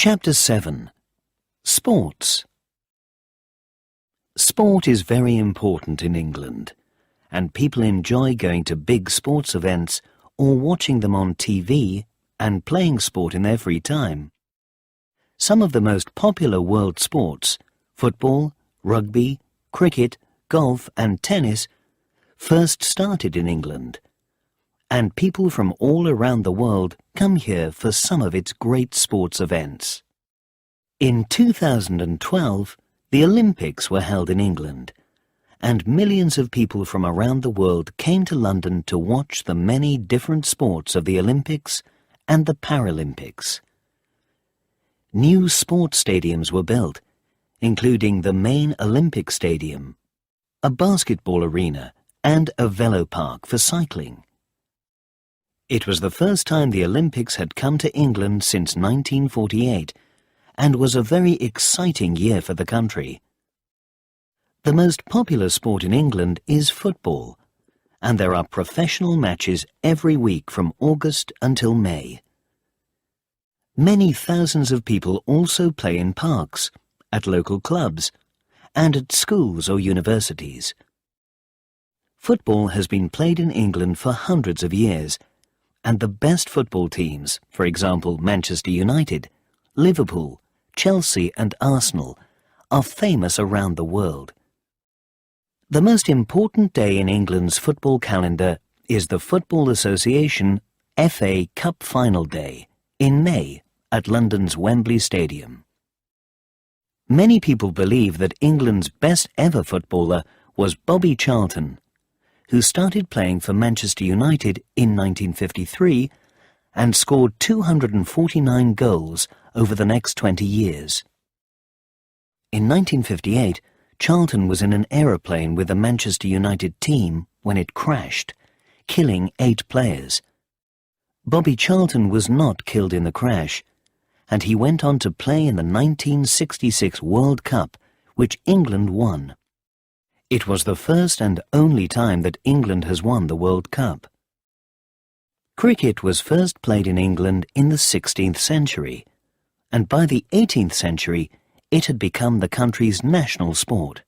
Chapter 7. Sports. Sport is very important in England, and people enjoy going to big sports events or watching them on TV and playing sport in their free time. Some of the most popular world sports, football, rugby, cricket, golf and tennis, first started in England, and people from all around the world come here for some of its great sports events. In 2012, the Olympics were held in England, and millions of people from around the world came to London to watch the many different sports of the Olympics and the Paralympics. New sports stadiums were built, including the main Olympic Stadium, a basketball arena and a velo park for cycling. It was the first time the Olympics had come to England since 1948 and was a very exciting year for the country. The most popular sport in England is football, and there are professional matches every week from August until May. Many thousands of people also play in parks, at local clubs, and at schools or universities. Football has been played in England for hundreds of years, and the best football teams, for example Manchester United, Liverpool, Chelsea and Arsenal, are famous around the world. The most important day in England's football calendar is the Football Association FA Cup Final Day in May at London's Wembley Stadium. Many people believe that England's best ever footballer was Bobby Charlton, who started playing for Manchester United in 1953 and scored 249 goals over the next 20 years. In 1958, Charlton was in an aeroplane with the Manchester United team when it crashed, killing 8 players. Bobby Charlton was not killed in the crash, and he went on to play in the 1966 World Cup, which England won. It was the first and only time that England has won the World Cup. Cricket was first played in England in the 16th century, and by the 18th century it had become the country's national sport.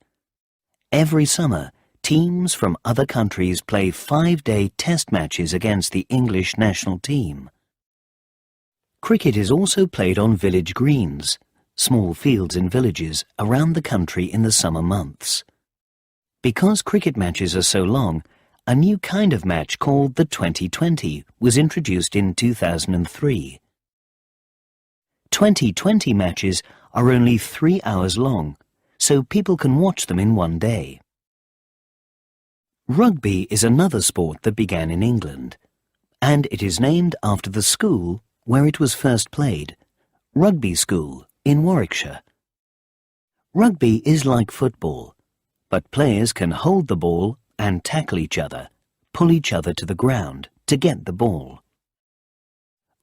Every summer, teams from other countries play 5-day test matches against the English national team. Cricket is also played on village greens, small fields in villages around the country in the summer months. Because cricket matches are so long, a new kind of match called the 2020 was introduced in 2003. 2020 matches are only 3 hours long, so people can watch them in one day. Rugby is another sport that began in England, and it is named after the school where it was first played, Rugby School in Warwickshire. Rugby is like football, but players can hold the ball and tackle each other, pull each other to the ground to get the ball.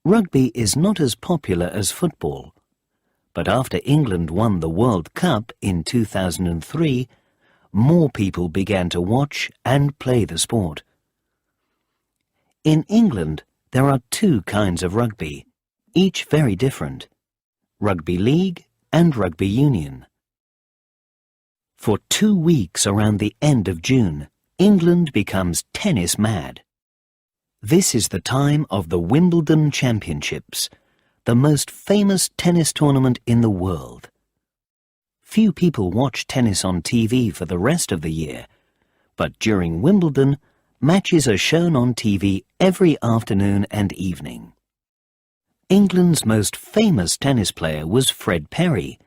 Rugby is not as popular as football, but after England won the World Cup in 2003, more people began to watch and play the sport. In England, there are 2 kinds of rugby, each very different: rugby league and rugby union. For 2 weeks around the end of June, England becomes tennis mad. This is the time of the Wimbledon Championships, the most famous tennis tournament in the world. Few people watch tennis on TV for the rest of the year, but during Wimbledon, matches are shown on TV every afternoon and evening. England's most famous tennis player was Fred Perry,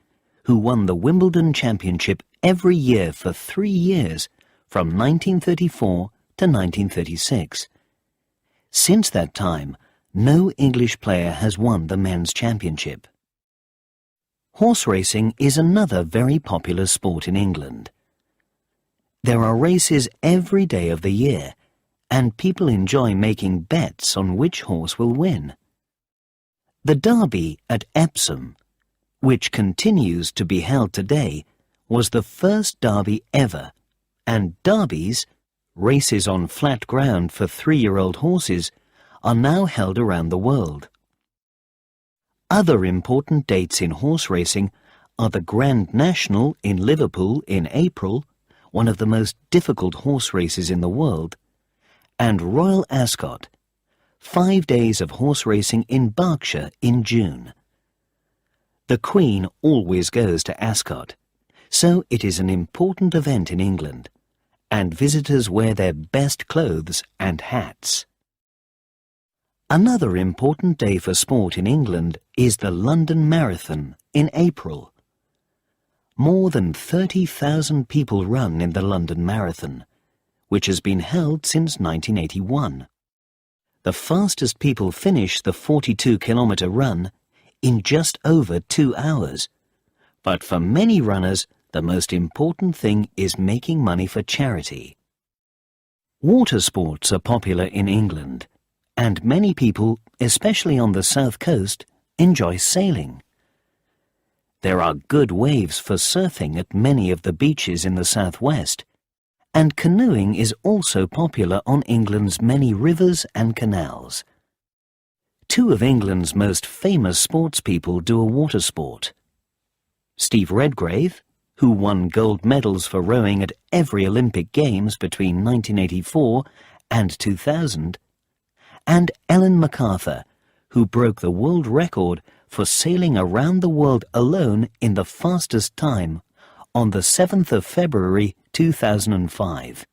who won the Wimbledon Championship every year for 3 years, from 1934 to 1936. Since that time, no English player has won the men's championship. Horse racing is another very popular sport in England. There are races every day of the year, and people enjoy making bets on which horse will win. The Derby at Epsom, which continues to be held today, was the first derby ever, and derbies, races on flat ground for 3-year-old horses, are now held around the world. Other important dates in horse racing are the Grand National in Liverpool in April, one of the most difficult horse races in the world, and Royal Ascot, 5 days of horse racing in Berkshire in June. The Queen always goes to Ascot, so it is an important event in England, and visitors wear their best clothes and hats. Another important day for sport in England is the London Marathon in April. More than 30,000 people run in the London Marathon, which has been held since 1981. The fastest people finish the 42-kilometre run in just over 2 hours. But for many runners, the most important thing is making money for charity. Water sports are popular in England, and many people, especially on the south coast, enjoy sailing. There are good waves for surfing at many of the beaches in the southwest, and canoeing is also popular on England's many rivers and canals. Two of England's most famous sportspeople do a water sport. Steve Redgrave, who won gold medals for rowing at every Olympic Games between 1984 and 2000, and Ellen MacArthur, who broke the world record for sailing around the world alone in the fastest time on the 7th of February 2005.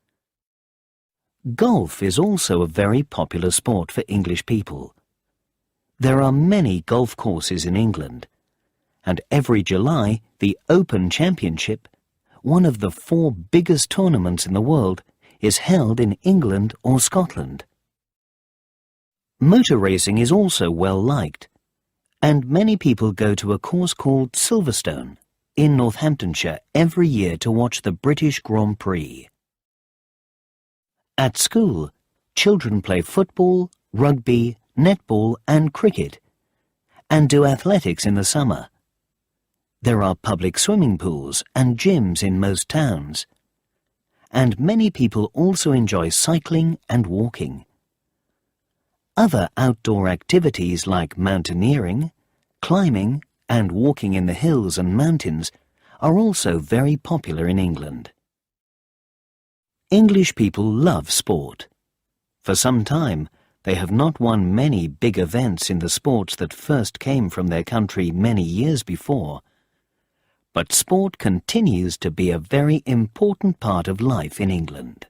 Golf is also a very popular sport for English people. There are many golf courses in England, and every July the Open Championship, one of the 4 biggest tournaments in the world, is held in England or Scotland. Motor racing is also well liked, and many people go to a course called Silverstone in Northamptonshire every year to watch the British Grand Prix. At school, children play football, rugby, netball and cricket, and do athletics in the summer. There are public swimming pools and gyms in most towns, and many people also enjoy cycling and walking. Other outdoor activities like mountaineering, climbing and walking in the hills and mountains are also very popular in England. English people love sport. For some time, they have not won many big events in the sports that first came from their country many years before. But sport continues to be a very important part of life in England.